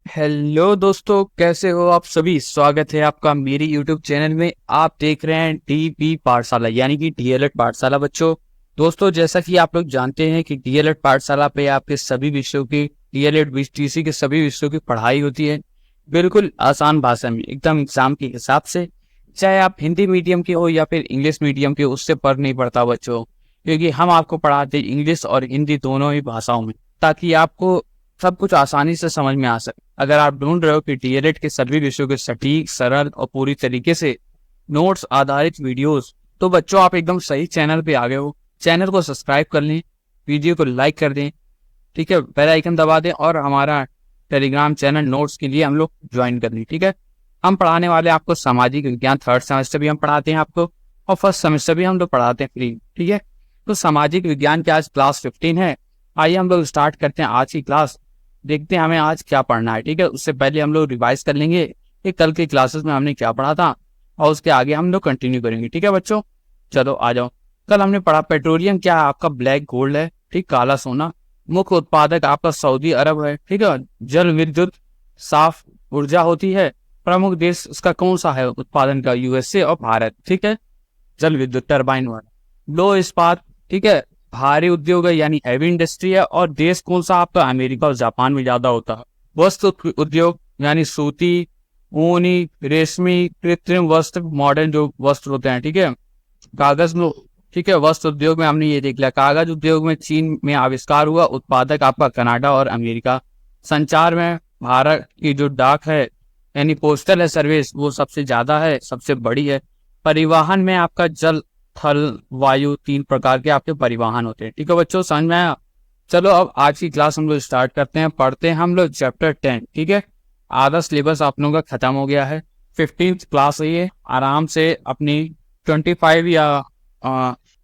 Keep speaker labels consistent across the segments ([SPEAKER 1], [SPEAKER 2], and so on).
[SPEAKER 1] Hello दोस्तों, कैसे हो आप सभी। स्वागत है आपका मेरी यूट्यूब चैनल में। आप देख रहे हैं डीपी पाठशाला यानी कि डीएलएड पाठशाला। बच्चों दोस्तों, जैसा कि आप लोग जानते हैं कि डीएलएड पाठशाला पे आपके सभी विषयों की डीएलएड बीटीसी के सभी विषयों की पढ़ाई होती है, बिल्कुल आसान भाषा में, एकदम एग्जाम के हिसाब से। चाहे आप हिंदी मीडियम के हो या फिर इंग्लिश मीडियम के, उससे फर्क नहीं पड़ता बच्चों, क्योंकि हम आपको पढ़ाते हैं इंग्लिश और हिंदी दोनों ही भाषाओं में, ताकि आपको सब कुछ आसानी से समझ में आ सके। अगर आप ढूंढ रहे हो कि डीएलएड के सभी विषयों के सटीक, सरल और पूरी तरीके से नोट्स आधारित वीडियोस, तो बच्चों आप एकदम सही चैनल पे आ गए हो। चैनल को सब्सक्राइब कर लें, वीडियो को लाइक कर दें, ठीक है, बेल आइकन दबा दें और हमारा टेलीग्राम चैनल नोट्स के लिए हम लोग ज्वाइन कर लें, ठीक है। हम पढ़ाने वाले आपको सामाजिक विज्ञान, थर्ड सेमेस्टर भी हम पढ़ाते हैं आपको, और फर्स्ट सेमेस्टर भी हम लोग पढ़ाते हैं फ्री, ठीक है। तो सामाजिक विज्ञान की आज क्लास 15 है। आइए हम लोग स्टार्ट करते हैं आज की क्लास। देखते हैं हमें आज क्या पढ़ना है, ठीक है। उससे पहले हम लोग रिवाइज कर लेंगे कि कल की क्लासेस में हमने क्या पढ़ा था, और उसके आगे हम लोग कंटिन्यू करेंगे, ठीक है बच्चों। चलो आ जाओ। कल हमने पढ़ा पेट्रोलियम क्या है, आपका ब्लैक गोल्ड है, ठीक, काला सोना। मुख्य उत्पादक आपका सऊदी अरब है, ठीक है। जल विद्युत साफ ऊर्जा होती है। प्रमुख देश उसका कौन सा है उत्पादन का, यूएसए और भारत, ठीक है। जल विद्युत टर्बाइन वाला। लो इस्पात, ठीक है, भारी उद्योग है यानी हैवी इंडस्ट्री है। और देश कौन सा आपका, अमेरिका और जापान में ज्यादा होता है। वस्त्र उद्योग यानी सूती, ऊनी, रेशमी, कृत्रिम वस्त्र, मॉडर्न जो वस्त्र होते हैं, ठीक है। कागज में, ठीक है, वस्त्र उद्योग में हमने ये देख लिया। कागज उद्योग में चीन में आविष्कार हुआ। उत्पादक आपका कनाडा और अमेरिका। संचार में भारत की जो डाक है यानी पोस्टल है सर्विस, वो सबसे ज्यादा है, सबसे बड़ी है। परिवहन में आपका जल, थल, वायु, 3 प्रकार के आपके परिवहन होते हैं, ठीक है बच्चों, समझ में आया। चलो अब आज की क्लास हम लोग स्टार्ट करते हैं। पढ़ते हैं हम लोग चैप्टर 10, ठीक है। आधा सिलेबस आप लोगों का खत्म हो गया है। 15th क्लास है ये। आराम से अपनी 25 या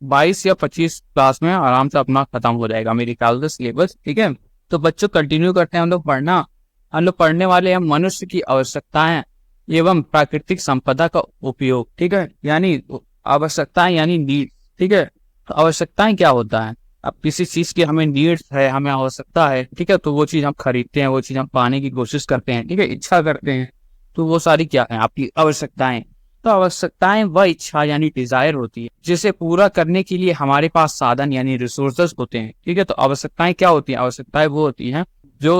[SPEAKER 1] 22 या 25 क्लास में आराम से अपना खत्म हो जाएगा मेरे ख्याल से सिलेबस, ठीक है। तो बच्चों कंटिन्यू करते हैं हम लोग पढ़ना। हम लोग पढ़ने वाले हैं मनुष्य की आवश्यकताएं एवं प्राकृतिक संपदा का उपयोग, ठीक है। यानी आवश्यकताएं यानी नीड, ठीक है। तो आवश्यकताएं क्या होता है, अब किसी चीज की हमें नीड्स है, हमें आवश्यकता है, ठीक है, तो वो चीज हम खरीदते हैं, वो चीज हम पाने की कोशिश करते हैं, ठीक है, इच्छा करते हैं। तो वो सारी क्या है आपकी आवश्यकताएं। तो आवश्यकताएं वह इच्छा यानी डिजायर होती है जिसे पूरा करने के लिए हमारे पास साधन यानी रिसोर्सेस होते हैं, ठीक है। तो आवश्यकताएं क्या होती हैं, आवश्यकताएं वो होती हैं जो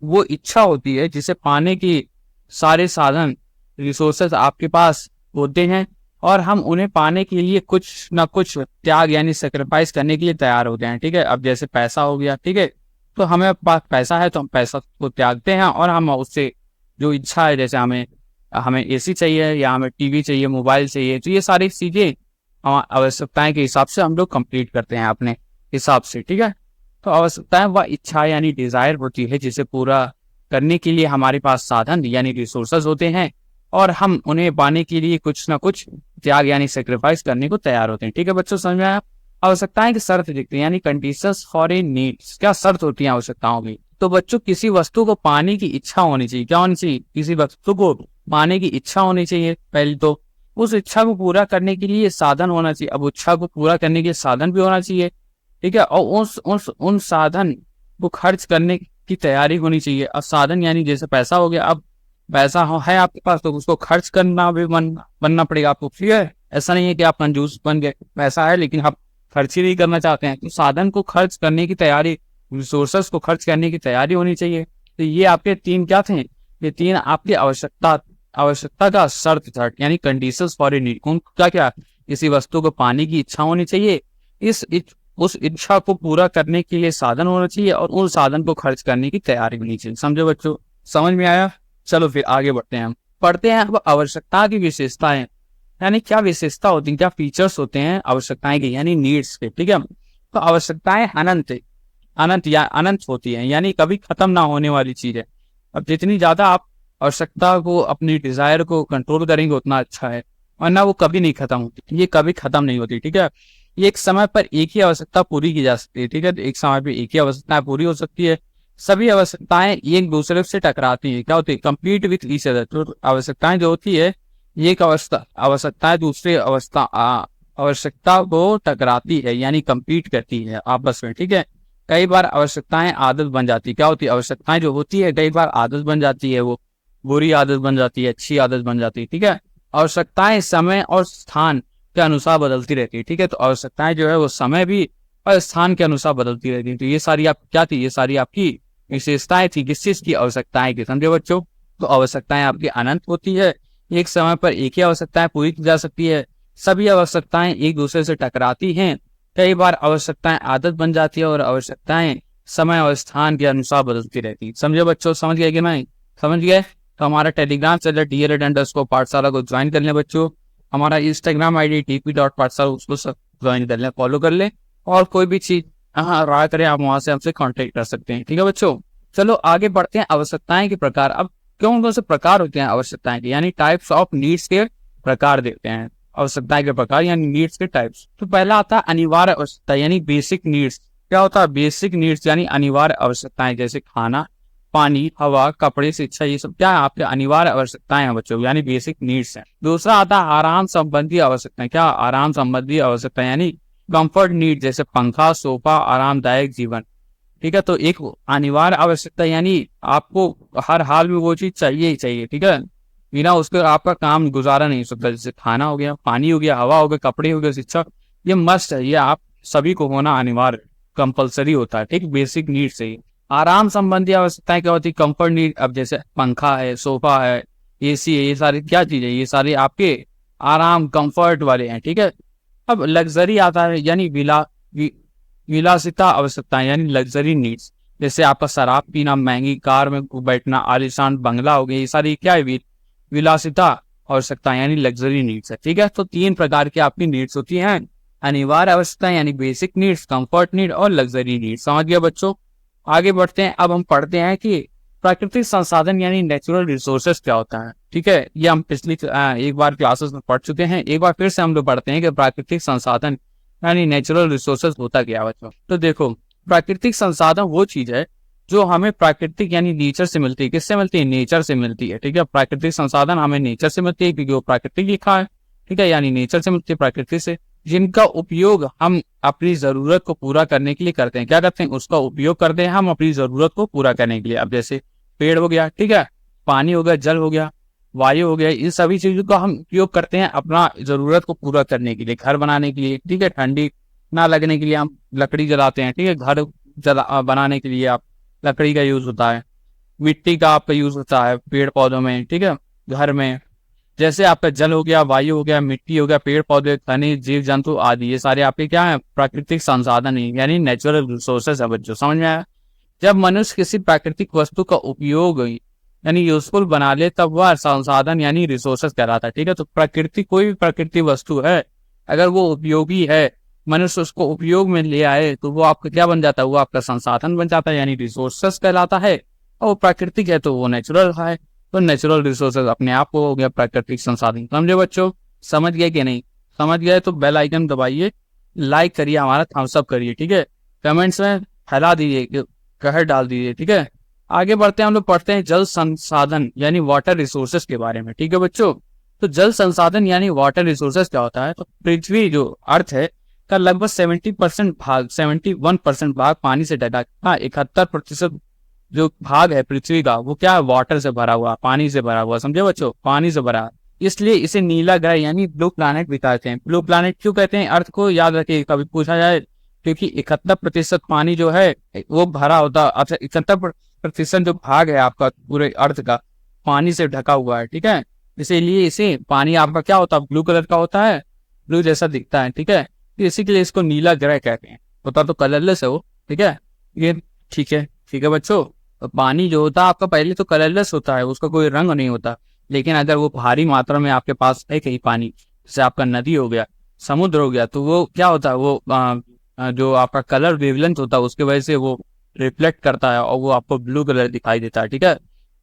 [SPEAKER 1] वो इच्छा होती है जिसे पाने की सारे साधन, रिसोर्सेस आपके पास होते हैं, और हम उन्हें पाने के लिए कुछ ना कुछ त्याग यानी सेक्रीफाइस करने के लिए तैयार होते हैं, ठीक है। अब जैसे पैसा हो गया, ठीक है, तो हमें पास पैसा है तो हम पैसा को त्यागते हैं, और हम उससे जो इच्छा है, जैसे हमें हमें एसी चाहिए या हमें टीवी चाहिए, मोबाइल चाहिए, तो ये सारी चीजें आवश्यकताएं के हिसाब से हम लोग कंप्लीट करते हैं अपने हिसाब से, ठीक है। तो आवश्यकताएं वह इच्छा यानी डिजायर होती है जिसे पूरा करने के लिए हमारे पास साधन यानी रिसोर्सेज होते हैं, और हम उन्हें पाने के लिए कुछ ना कुछ त्याग यानी सेक्रीफाइस करने को तैयार होते हैं, ठीक है बच्चों, समझ में आया। आवश्यकताएं की शर्त दिखती है यानी कंडीशंस फॉर ए नीड्स, क्या शर्त होती है आवश्यकताओं की। तो बच्चों किसी वस्तु को पाने की इच्छा होनी चाहिए, क्या होनी चाहिए, किसी वस्तु को पाने की इच्छा होनी चाहिए पहले तो। उस इच्छा को पूरा करने के लिए साधन होना चाहिए। अब इच्छा को पूरा करने के लिए साधन भी होना चाहिए, ठीक है, और उन साधन को खर्च करने की तैयारी होनी चाहिए। अब साधन यानी जैसे पैसा हो गया, अब पैसा है आपके पास तो उसको खर्च करना भी बनना पड़ेगा आपको, ठीक है। ऐसा नहीं है कि आप कंजूस बन गए, पैसा है लेकिन आप खर्च ही नहीं करना चाहते हैं। तो साधन को खर्च करने की तैयारी, रिसोर्सेस को खर्च करने की तैयारी होनी चाहिए। तो ये आपके 3 क्या थे, ये 3 आपकी आवश्यकता का शर्त था यानी कंडीशंस फॉर ए नीड। क्या क्या, किसी वस्तु को पाने की इच्छा होनी चाहिए, उस इच्छा को पूरा करने के लिए साधन होना चाहिए, और उन साधन को खर्च करने की तैयारी होनी चाहिए। समझो बच्चों, समझ में आया। चलो फिर आगे बढ़ते हैं। हम पढ़ते हैं अब आवश्यकता की विशेषताएं, यानी क्या विशेषता होती है, क्या फीचर्स होते हैं आवश्यकताएं के यानी नीड्स के, ठीक है। तो आवश्यकताएं अनंत होती है, यानी कभी खत्म ना होने वाली चीज है। अब जितनी ज्यादा आप आवश्यकता को, अपनी डिजायर को कंट्रोल करेंगे उतना अच्छा है, वरना वो कभी नहीं खत्म होती, ये कभी खत्म नहीं होती, ठीक है। ये एक समय पर एक ही आवश्यकता पूरी की जा सकती है, ठीक है, एक समय पर एक ही आवश्यकता पूरी हो सकती है। सभी आवश्यकताएं एक दूसरे से टकराती हैं, क्या होती है, कंप्लीट विथ ईच अदर। तो आवश्यकताएं जो होती है, एक आवश्यकताएं दूसरे आवश्यकता को टकराती है यानी कंप्लीट करती है आपस में, ठीक है। कई बार आवश्यकताएं आदत बन जाती है। क्या होती है? आवश्यकताएं जो होती है कई बार आदत बन जाती है, वो बुरी आदत बन जाती है, अच्छी आदत बन जाती है। ठीक है, आवश्यकताएं समय और स्थान के अनुसार बदलती रहती है। ठीक है, तो आवश्यकताएं जो है वो समय भी और स्थान के अनुसार बदलती रहती है। तो ये सारी आप क्या थी? ये सारी आपकी विशेषताएं थी। किस चीज की? आवश्यकताएं की। समझे बच्चों? तो आवश्यकताएं आपकी अनंत होती है। एक समय पर एक ही आवश्यकताएं पूरी की जा सकती है। सभी आवश्यकताएं एक दूसरे से टकराती हैं। कई बार आवश्यकताएं आदत बन जाती है और आवश्यकताएं समय और स्थान के अनुसार बदलती रहती है। समझे बच्चों? समझ गए कि नहीं? समझ गए? तो हमारा टेलीग्राम चैनल DLED_पाठशाला को ज्वाइन कर लें बच्चों। हमारा इंस्टाग्राम ID TP.पाठशाला, उसको ज्वाइन कर लें, फॉलो कर लें। और कोई भी चीज राय करें आप वहां से हमसे कांटेक्ट कर सकते हैं। ठीक है बच्चों, चलो आगे बढ़ते हैं। आवश्यकताएं के प्रकार। अब कौन से प्रकार होते हैं आवश्यकताएं के, यानी टाइप्स ऑफ नीड्स के प्रकार देते हैं। आवश्यकताएं के प्रकार यानी नीड्स के टाइप्स। तो पहला आता है अनिवार्य आवश्यकता यानी बेसिक नीड्स। क्या होता है? बेसिक नीड्स यानी अनिवार्य आवश्यकताएं, जैसे खाना, पानी, हवा, कपड़े, शिक्षा, ये सब क्या है? आपके अनिवार्य आवश्यकताएं हैं बच्चों, यानी बेसिक नीड्स हैं। दूसरा आता है आराम संबंधी आवश्यकताएं। क्या? आराम संबंधी आवश्यकताएं यानी कंफर्ट नीड, जैसे पंखा, सोफा, आरामदायक जीवन। ठीक है, तो एक अनिवार्य आवश्यकता यानी आपको हर हाल में वो चीज चाहिए ही चाहिए। ठीक है, बिना उसके आपका काम गुजारा नहीं हो सकता। जैसे खाना हो गया, पानी हो गया, हवा हो गया, कपड़े हो गए, शिक्षा, ये मस्ट है, ये आप सभी को होना अनिवार्य कंपलसरी होता है। ठीक, बेसिक नीड से ही। आराम संबंधी आवश्यकताएं क्या होती है? Comfort need. अब जैसे पंखा है, सोफा है, AC है, ये सारी क्या चीज है? ये सारे आपके आराम कंफर्ट वाले हैं। ठीक है, अब लग्जरी आता है यानी विलासिता आवश्यकताएं यानी लग्जरी नीड्स, जैसे आपका शराब पीना, महंगी कार में बैठना, आलीशान बंगला हो गया, ये सारी क्या है? विलासिता आवश्यकताएं यानी लग्जरी नीड्स है। ठीक है, तो 3 प्रकार की आपकी नीड्स होती हैं। अनिवार्य आवश्यकताएं यानी बेसिक नीड्स, कंफर्ट नीड और लग्जरी नीड। समझ गया बच्चों? आगे बढ़ते हैं। अब हम पढ़ते हैं कि प्राकृतिक संसाधन यानी नेचुरल रिसोर्सेस क्या होता है। ठीक है, ये हम पिछली एक बार क्लासेस में पढ़ चुके हैं। एक बार फिर से हम लोग पढ़ते हैं कि प्राकृतिक संसाधन यानी नेचुरल रिसोर्सेस होता क्या है बच्चों। तो देखो, प्राकृतिक संसाधन वो चीज है जो हमें प्राकृतिक यानी नेचर से मिलती है। किससे मिलती है? नेचर से मिलती है। ठीक है, प्राकृतिक संसाधन हमें नेचर से मिलती है क्योंकि वो प्राकृतिक लिखा है। ठीक है, यानी नेचर से मिलती है, प्रकृति से, जिनका उपयोग हम अपनी जरूरत को पूरा करने के लिए करते हैं। क्या करते हैं? उसका उपयोग करते हैं हम अपनी जरूरत को पूरा करने के लिए। अब जैसे पेड़ हो गया, ठीक है, पानी हो गया, जल हो गया, वायु हो गया, इन सभी चीजों का हम उपयोग करते हैं अपना जरूरत को पूरा करने के लिए, घर बनाने के लिए। ठीक है, ठंडी ना लगने के लिए हम लकड़ी जलाते हैं। ठीक है, घर बनाने के लिए आप लकड़ी का यूज होता है। मिट्टी का आपका यूज होता है पेड़ पौधों में। ठीक है, घर में जैसे आपका जल हो गया, वायु हो गया, मिट्टी हो गया, पेड़ पौधे, खनिज, जीव जंतु आदि, ये सारे आपके क्या है? प्राकृतिक संसाधन है यानी नेचुरल रिसोर्सेज है बच्चों। समझ में आया? जब मनुष्य किसी प्राकृतिक वस्तु का उपयोग यानी यूजफुल बना ले तब वह संसाधन यानी रिसोर्सेज कहलाता है। ठीक है, तो प्रकृति, कोई भी प्राकृतिक वस्तु है अगर वो उपयोगी है, मनुष्य उसको उपयोग में ले आए, तो वो आपका क्या बन जाता है? वो आपका संसाधन बन जाता है यानी रिसोर्सेज कहलाता है। और वो प्राकृतिक है तो वो नेचुरल है, तो नेचुरल रिसोर्सेज अपने आप को हो गया प्राकृतिक संसाधन। समझे बच्चों? समझ गए कि नहीं? समझ गए तो बेल आइकन दबाइए, लाइक करिए, हमारा थम्स अप करिए। ठीक है, कमेंट्स में फैला दीजिए, कहर डाल दीजिए। ठीक है, आगे बढ़ते हैं। हम लोग पढ़ते हैं जल संसाधन यानी वाटर रिसोर्सेज के बारे में। ठीक है बच्चों, तो जल संसाधन यानी वाटर रिसोर्सेज क्या होता है? तो पृथ्वी जो अर्थ है का लगभग 71% भाग पानी से ढका। हाँ, 71% जो भाग है पृथ्वी का वो क्या है? वाटर से भरा हुआ, पानी से भरा हुआ। समझे बच्चों? पानी से भरा, इसलिए इसे नीला ग्रह यानी ब्लू प्लैनेट भी कहते हैं। ब्लू प्लैनेट क्यों कहते हैं? अर्थ को याद रखिए, कभी पूछा जाए, क्योंकि 71% पानी जो है वो भरा होता। अच्छा, 71% जो भाग है आपका पूरे अर्थ का पानी से ढका हुआ है। ठीक है, इसीलिए इसे पानी आपका क्या होता है? ब्लू कलर का होता है, ब्लू जैसा दिखता है। ठीक है, तो इसी के लिए इसको नीला ग्रह कहते हैं। होता तो कलरलेस है वो। ठीक है, ये ठीक है बच्चों। तो पानी जो होता है आपका पहले तो कलरलेस होता है, उसका कोई रंग नहीं होता। लेकिन अगर वो भारी मात्रा में आपके पास है कहीं पानी, जैसे आपका नदी हो गया, समुद्र हो गया, तो वो क्या होता है? वो जो आपका कलर वेवलेंथ होता है उसके वजह से वो रिफ्लेक्ट करता है और वो आपको ब्लू कलर दिखाई देता है। ठीक है,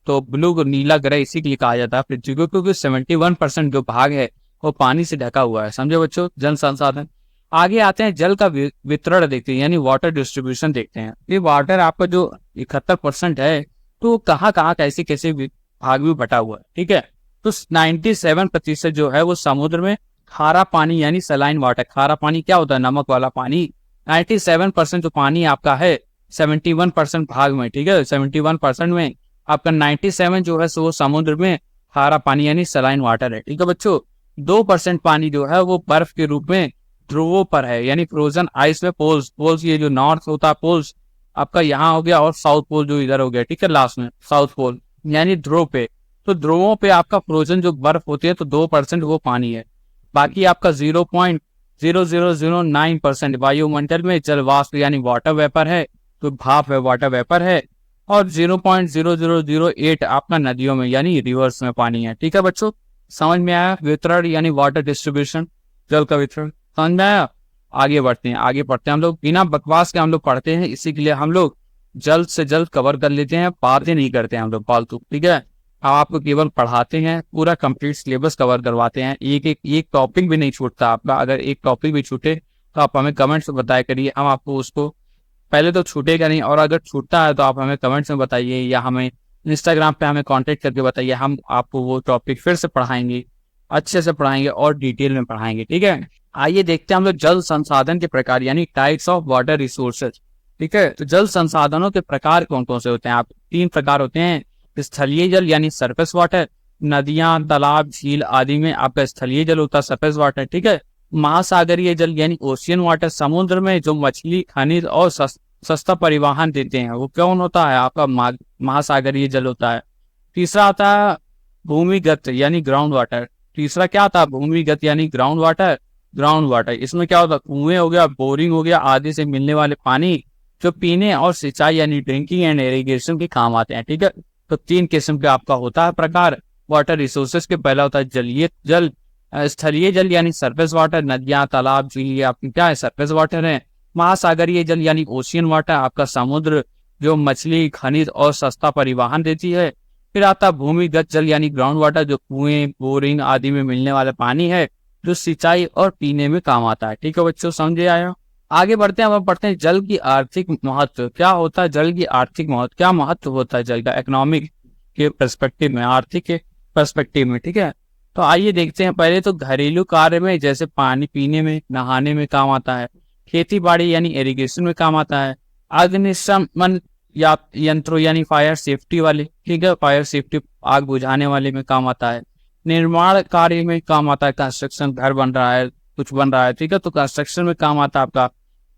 [SPEAKER 1] तो ब्लू को नीला ग्रह इसी के लिए कहा जाता है पृथ्वी को, क्योंकि 71% जो भाग है वो पानी से ढका हुआ है। समझे बच्चों? जल संसाधन। आगे आते हैं जल का वितरण देखते हैं यानी वाटर डिस्ट्रीब्यूशन देखते हैं। ये वाटर आपका जो 71% है तो कहाँ कहाँ कैसे कैसे भाग में बटा हुआ है। ठीक है, तो 97% जो है वो समुद्र में। खारा पानी यानी सलाइन वाटर, खारा पानी क्या होता है? नमक वाला पानी। 97% जो पानी आपका है 71% भाग में, ठीक है, 71% में आपका 97 जो है सो वो समुद्र में खारा पानी यानी सलाइन वाटर है, ठीक है बच्चों। 2% पानी जो है वो बर्फ के रूप में ध्रुवों पर है, यानी फ्रोजन आइस में पोल्स, पोल्स ये जो नॉर्थ होता है पोल्स आपका यहाँ हो गया, और साउथ पोल जो इधर हो गया, ठीक है, लास्ट में साउथ पोल यानी ध्रुव पे। तो ध्रुवों पे आपका फ्रोजन जो बर्फ होती है तो 2% वो पानी है। बाकी आपका 0.0009% वायुमंडल में जल वाष्प यानी वाटर वेपर है, तो भाप है, वाटर वेपर है। और 0.0008 आपका नदियों में यानी रिवर्स में पानी है, ठीक है बच्चों। समझ में आया वितरण यानी वाटर डिस्ट्रीब्यूशन, जल का वितरण, समझ में आया। आगे बढ़ते हैं, आगे पढ़ते हैं हम लोग, बिना बकवास के हम लोग पढ़ते हैं, इसी के लिए हम लोग जल्द से जल्द कवर कर लेते हैं, बातें नहीं करते हैं हम लोग फालतू, ठीक है। हम आपको केवल पढ़ाते हैं, पूरा कंप्लीट सिलेबस कवर करवाते हैं, एक टॉपिक भी नहीं छूटता आपका। अगर एक टॉपिक भी छूटे तो आप हमें कमेंट्स में बताया करिए, हम आपको उसको, पहले तो छूटेगा नहीं, और अगर छूटता है तो आप हमें कमेंट्स में बताइए या हमें इंस्टाग्राम पे हमें कांटेक्ट करके बताइए, हम आपको वो टॉपिक फिर से पढ़ाएंगे, अच्छे से पढ़ाएंगे और डिटेल में पढ़ाएंगे, ठीक है। आइए देखते हैं हम लोग जल संसाधन के प्रकार यानी टाइप्स ऑफ वाटर रिसोर्सेज, ठीक है। तो जल संसाधनों के प्रकार कौन कौन से होते हैं, आप 3 प्रकार होते हैं। स्थलीय जल यानी सरफेस वाटर, नदियां, तालाब, झील आदि में आपका स्थलीय जल होता है, सरफेस वाटर, ठीक है। महासागरीय जल यानी ओशियन वाटर, समुद्र में जो मछली, खनिज और सस्ता परिवहन देते हैं वो कौन होता है, आपका महासागरीय जल होता है। तीसरा आता है भूमिगत यानी ग्राउंड वाटर, तीसरा क्या आता है भूमिगत यानी ग्राउंड वाटर, ग्राउंड वाटर। इसमें क्या होता है, कुएं हो गया, बोरिंग हो गया आदि से मिलने वाले पानी जो पीने और सिंचाई यानी ड्रिंकिंग एंड इरिगेशन के काम आते हैं, ठीक है। तो 3 किस्म के आपका होता है प्रकार वाटर रिसोर्सेज के। पहला होता है जलीय जल, स्थलीय जल यानी सरफेस वाटर, नदियां, तालाब, झील आपकी क्या है, सरफेस वाटर है। महासागरीय जल यानी ओशियन वाटर, आपका समुद्र जो मछली, खनिज और सस्ता परिवहन देती है। फिर आता है भूमिगत जल यानी ग्राउंड वाटर, जो कुएं, बोरिंग आदि में मिलने वाला पानी है जो सिंचाई और पीने में काम आता है, ठीक है बच्चों, समझे आया। आगे बढ़ते हैं, अब पढ़ते हैं जल की आर्थिक महत्व। क्या होता है जल की आर्थिक महत्व, क्या महत्व होता है जल का इकोनॉमिक के पर्सपेक्टिव में, आर्थिक के पर्सपेक्टिव में, ठीक है। तो आइए देखते हैं, पहले तो घरेलू कार्य में जैसे पानी पीने में, नहाने में काम आता है। खेती बाड़ी यानी इरिगेशन में काम आता है। अग्निशमन या यंत्रों यानी फायर सेफ्टी वाले, ठीक है, फायर सेफ्टी आग बुझाने वाले में काम आता है। निर्माण कार्य में काम आता है, कंस्ट्रक्शन, घर बन रहा है, कुछ बन रहा है, ठीक है, तो कंस्ट्रक्शन में काम आता है आपका।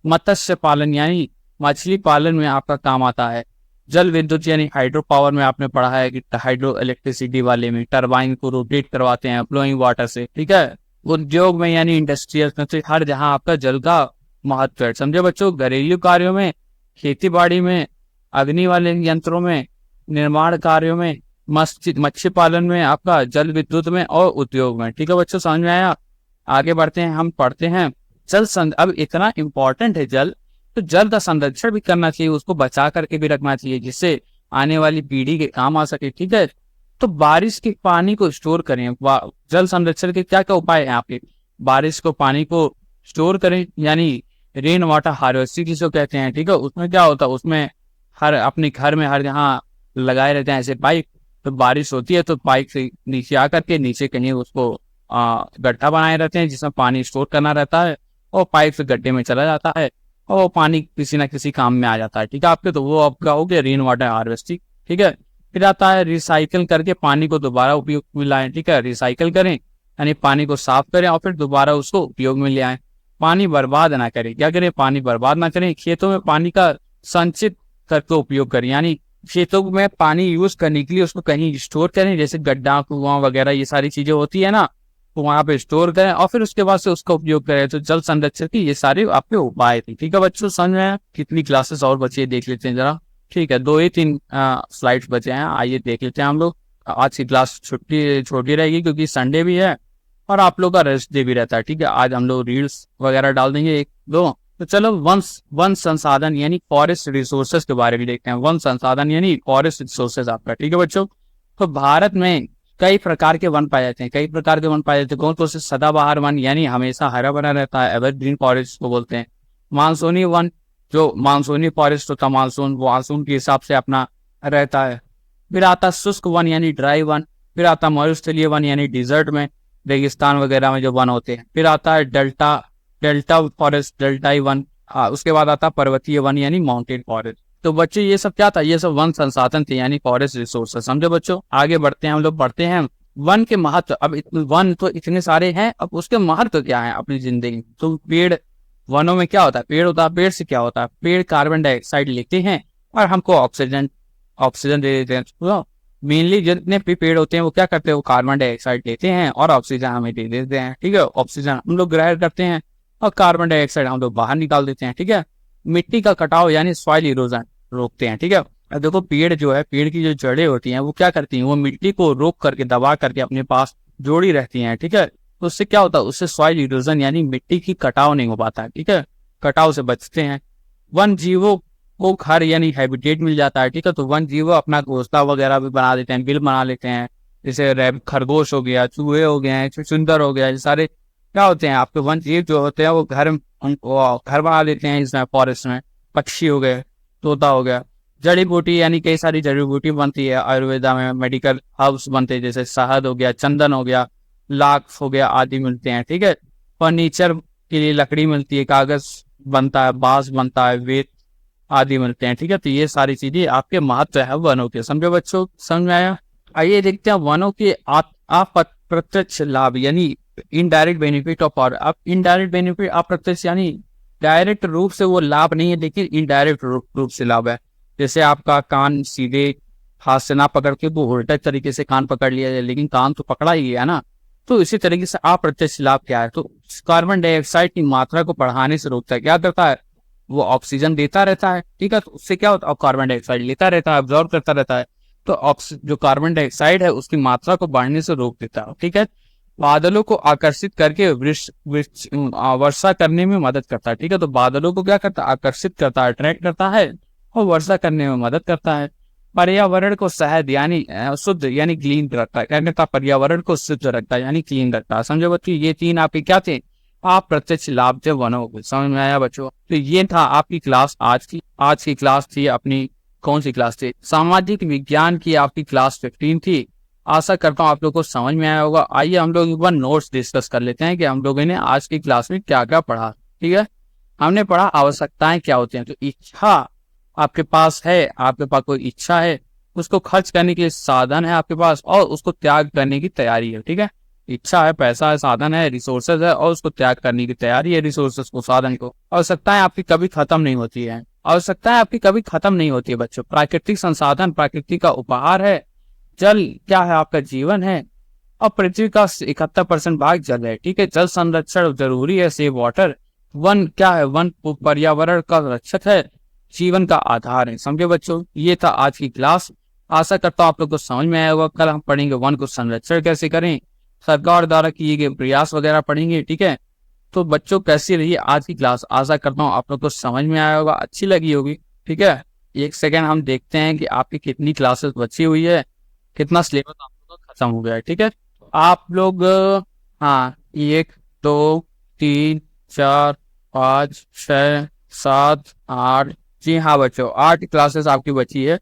[SPEAKER 1] मत्स्य पालन यानी मछली पालन में आपका काम आता है। जल विद्युत यानी हाइड्रो पावर में आपने पढ़ा है कि हाइड्रो इलेक्ट्रिसिटी वाले में टरबाइन को रोटेट करवाते हैं फ्लोइंग वाटर से, ठीक है। उद्योग में यानी इंडस्ट्रियल में, हर जहां आपका जल का महत्व है, समझे बच्चों। घरेलू कार्यों में, खेती बाड़ी में, अग्नि वाले यंत्रों में, निर्माण कार्यों में, मत्स्य पालन में, आपका जल विद्युत में और उद्योग में, ठीक है बच्चों, समझ में आया। आगे बढ़ते हैं, हम पढ़ते हैं अब इतना इंपॉर्टेंट है जल, तो जल का संरक्षण भी करना चाहिए, उसको बचा करके भी रखना चाहिए जिससे आने वाली पीढ़ी के काम आ सके, ठीक है। तो बारिश के पानी को स्टोर करें, जल संरक्षण के क्या क्या उपाय है आपके। बारिश को पानी को स्टोर करें यानी रेन वाटर हार्वेस्टिंग जिसको कहते हैं, ठीक है। उसमें क्या होता है, उसमें हर अपने घर में हर जहाँ लगाए रहते हैं ऐसे पाइप, तो बारिश होती है तो पाइप से नीचे आकर के नीचे कहीं उसको गड्ढा बनाए रहते हैं जिसमें पानी स्टोर करना रहता है, और पाइप से गड्ढे में चला जाता है और वो पानी किसी ना किसी काम में आ जाता है, ठीक है आपके। तो वो आपका हो गया रेन वाटर हार्वेस्टिंग, ठीक है। फिर आता है रिसाइकल करके पानी को दोबारा उपयोग में लाएं, ठीक है, रिसाइकल करें यानी पानी को साफ करें और फिर दोबारा उसको उपयोग में ले आए। पानी बर्बाद ना करें, क्या करें, पानी बर्बाद ना करें। खेतों में पानी का संचित करके उपयोग करें, यानी खेतों में पानी यूज करने के लिए उसको कहीं स्टोर करें, जैसे गड्ढा, कुआं वगैरह ये सारी चीजें होती है ना, तो वहां पे स्टोर करें और फिर उसके बाद से उसका उपयोग करें। तो जल संरक्षण की ये सारे आपके उपाय थे, ठीक है बच्चों, समझ में आया। कितनी क्लासेस और बची है देख लेते हैं जरा, ठीक है, 2 ही 3 स्लाइड्स बचे हैं, आइए देख लेते हैं हम लोग। आज की क्लास छोटी रहेगी क्योंकि संडे भी है और आप लोग का रेस्ट डे भी रहता है, ठीक है। आज हम लोग रील्स वगैरह डाल देंगे 1-2। तो चलो वन संसाधन यानी फॉरेस्ट रिसोर्सेज के बारे में देखते हैं। वन संसाधन यानी फॉरेस्ट रिसोर्सेज आपका, ठीक है बच्चों। तो भारत में कई प्रकार के वन पाए जाते हैं, कई प्रकार के वन पाए जाते हैं। कौन कौन से, सदाबहार वन यानी हमेशा हरा भरा रहता है, एवरग्रीन फॉरेस्ट को बोलते हैं। मानसूनी वन, जो मानसूनी फॉरेस्ट होता है, मानसून के हिसाब से अपना रहता है। फिर आता शुष्क वन यानी ड्राई वन। फिर आता मरुस्थलीय वन यानी डिजर्ट में, रेगिस्तान वगैरह में जो वन होते हैं। फिर आता है डेल्टा फॉरेस्ट, डेल्टाई वन। उसके बाद आता पर्वतीय वन यानी माउंटेन फॉरेस्ट। तो बच्चे ये सब क्या था, ये सब वन संसाधन थे यानी फॉरेस्ट रिसोर्सेस। समझे बच्चों। आगे बढ़ते हैं, हम लोग पढ़ते हैं वन के महत्व। अब वन तो इतने सारे हैं, अब उसके महत्व क्या है अपनी जिंदगी। तो पेड़, वनों में क्या होता है, पेड़ होता है। पेड़ से क्या होता है, पेड़ कार्बन डाइऑक्साइड लेते हैं और हमको ऑक्सीजन ऑक्सीजन दे देते हैं। मेनली जितने भी पेड़ होते हैं वो क्या करते हैं, वो कार्बन डाइऑक्साइड लेते हैं और ऑक्सीजन हमें दे देते हैं। ठीक है, ऑक्सीजन हम लोग ग्रहण करते हैं और कार्बन डाइऑक्साइड हम लोग बाहर निकाल देते हैं। ठीक है, मिट्टी का कटाव यानी सॉइल इरोजन रोकते हैं। ठीक है, अब देखो पेड़ जो है, पेड़ की जो जड़ें होती हैं वो क्या करती हैं, वो मिट्टी को रोक करके दबा करके अपने पास जोड़ी रहती हैं। ठीक है, तो उससे क्या होता है, उससे सॉइल इरोजन यानी मिट्टी की कटाव नहीं हो पाता है। ठीक है, कटाव से बचते हैं। वन जीवों को घर यानी हैबिटेट मिल जाता है। ठीक है, तो वन जीव अपना घोंसला वगैरह भी बना देते हैं, बिल बना लेते हैं। जैसे खरगोश हो गया, चूहे हो गए, चुचुंदर हो गया, ये सारे क्या होते हैं आपके वन जीव जो होते हैं वो घर बना लेते हैं इसमें, फॉरेस्ट में। पक्षी हो गए, तोता हो गया, जड़ी बूटी यानी कई सारी जड़ी बूटी बनती है आयुर्वेदा में, मेडिकल हर्ब्स बनते हैं जैसे शहद हो गया, चंदन हो गया, लाख हो गया आदि मिलते हैं। ठीक है, फर्नीचर के लिए लकड़ी मिलती है, कागज बनता है, बांस बनता है, वेत आदि मिलते हैं। ठीक है, तो ये सारी चीजें आपके महत्व है वनों के। समझो बच्चों, समझ में आया। आइए देखते हैं वनों के अप्रत्यक्ष लाभ यानी इनडायरेक्ट बेनिफिट ऑफ फॉरेस्ट। अब इनडायरेक्ट बेनिफिट, अप्रत्यक्ष यानी डायरेक्ट रूप से वो लाभ नहीं है लेकिन इनडायरेक्ट रूप से लाभ है। जैसे आपका कान सीधे हाथ से ना पकड़ के वो उल्टा तरीके से कान पकड़ लिया जाए, लेकिन कान तो पकड़ा ही है ना। तो इसी तरीके से अप्रत्यक्ष लाभ क्या है, तो कार्बन डाइऑक्साइड की मात्रा को बढ़ाने से रोकता है। क्या करता है, वो ऑक्सीजन देता रहता है। ठीक है, तो उससे क्या होता है, कार्बन डाइऑक्साइड लेता रहता है, ऑब्जॉर्व करता रहता है। तो जो कार्बन डाइऑक्साइड है उसकी मात्रा को बढ़ने से रोक देता है। ठीक है, बादलों को आकर्षित करके वर्षा करने में मदद करता है। ठीक है, तो बादलों को क्या करता है, आकर्षित करता है, अट्रैक्ट करता है और वर्षा करने में मदद करता है। पर्यावरण को शहद यानी शुद्ध यानी क्लीन रखता है। क्या करता है, पर्यावरण को शुद्ध रखता है यानी क्लीन रखता है। समझो बच्चों, ये तीन आपके क्या थे, आप प्रत्यक्ष लाभ थे वनों को। समझ में आया बच्चों। तो ये था आपकी क्लास आज की क्लास थी अपनी, कौन सी क्लास थी, सामाजिक विज्ञान की आपकी क्लास 15 थी। आशा करता हूँ आप लोगों को समझ में आया होगा। आइए हम लोग एक बार नोट्स डिस्कस कर लेते हैं कि हम लोगों ने आज की क्लास में क्या क्या पढ़ा। ठीक है, हमने पढ़ा आवश्यकताएं क्या होती हैं। तो इच्छा आपके पास है, आपके पास कोई इच्छा है, उसको खर्च करने के साधन है आपके पास और उसको त्याग करने की तैयारी है। ठीक है, इच्छा है, पैसा है, साधन है, रिसोर्सेज है और उसको त्याग करने की तैयारी है, रिसोर्सेज को, साधन को। आवश्यकताएं आपकी कभी खत्म नहीं होती है, आवश्यकताएं आपकी कभी खत्म नहीं होती है बच्चों। प्राकृतिक संसाधन प्रकृति का उपहार है। जल क्या है, आपका जीवन है और पृथ्वी का 71% भाग जल है। ठीक है, जल संरक्षण जरूरी है, सेव वाटर। वन क्या है, वन पर्यावरण का रक्षक है, जीवन का आधार है। समझे बच्चों, ये था आज की क्लास। आशा करता हूँ आप लोग को समझ में आया होगा। कल हम पढ़ेंगे वन को संरक्षण कैसे करें, सरकार द्वारा किए गए प्रयास वगैरह पढ़ेंगे। ठीक है, तो बच्चों कैसी रही आज की क्लास, आशा करता हूँ आप लोग को समझ में आया होगा, अच्छी लगी होगी। ठीक है, एक सेकेंड हम देखते हैं कि आपकी कितनी क्लासेस बची हुई है, कितना सिलेबस आप लोग का खत्म हो गया है। ठीक है, आप लोग हाँ 1 2 3 4 5 6 7 8, जी हाँ बच्चों 8 क्लासेस आपकी बची है।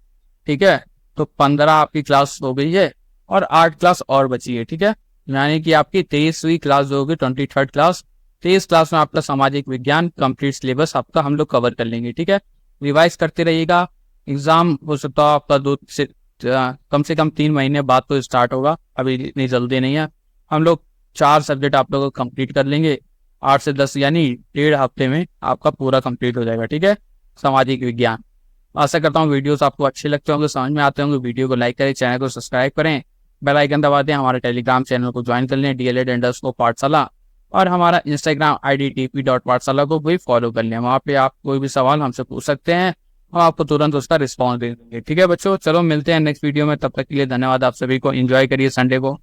[SPEAKER 1] ठीक है, तो 15 आपकी क्लास हो गई है और 8 क्लास और बची है। ठीक है, यानी कि आपकी 23वीं क्लास जो होगी, 23rd क्लास। 23 क्लास में आपका सामाजिक विज्ञान कंप्लीट सिलेबस आपका हम लोग कवर कर लेंगे। ठीक है, रिवाइज करते रहिएगा। एग्जाम हो सकता है आपका कम से कम 3 महीने बाद तो स्टार्ट होगा, अभी इतनी जल्दी नहीं है। हम लोग 4 सब्जेक्ट आप लोगों को कंप्लीट कर लेंगे, 8 से 10 यानी 1.5 हफ्ते में आपका पूरा कंप्लीट हो जाएगा। ठीक है, सामाजिक विज्ञान। आशा करता हूँ वीडियोस आपको अच्छे लगते होंगे, समझ में आते होंगे। वीडियो को लाइक करें, चैनल को सब्सक्राइब करें, बेल आइकन दबा दें, हमारे टेलीग्राम चैनल को ज्वाइन कर लें DLED_पाठशाला, और हमारा इंस्टाग्राम ID TP.पाठशाला को भी फॉलो कर लें। वहाँ पे आप कोई भी सवाल हमसे पूछ सकते हैं और आपको तुरंत उसका रिस्पॉन्स दे देंगे। ठीक है बच्चों, चलो मिलते हैं नेक्स्ट वीडियो में, तब तक के लिए धन्यवाद आप सभी को। एंजॉय करिए संडे को।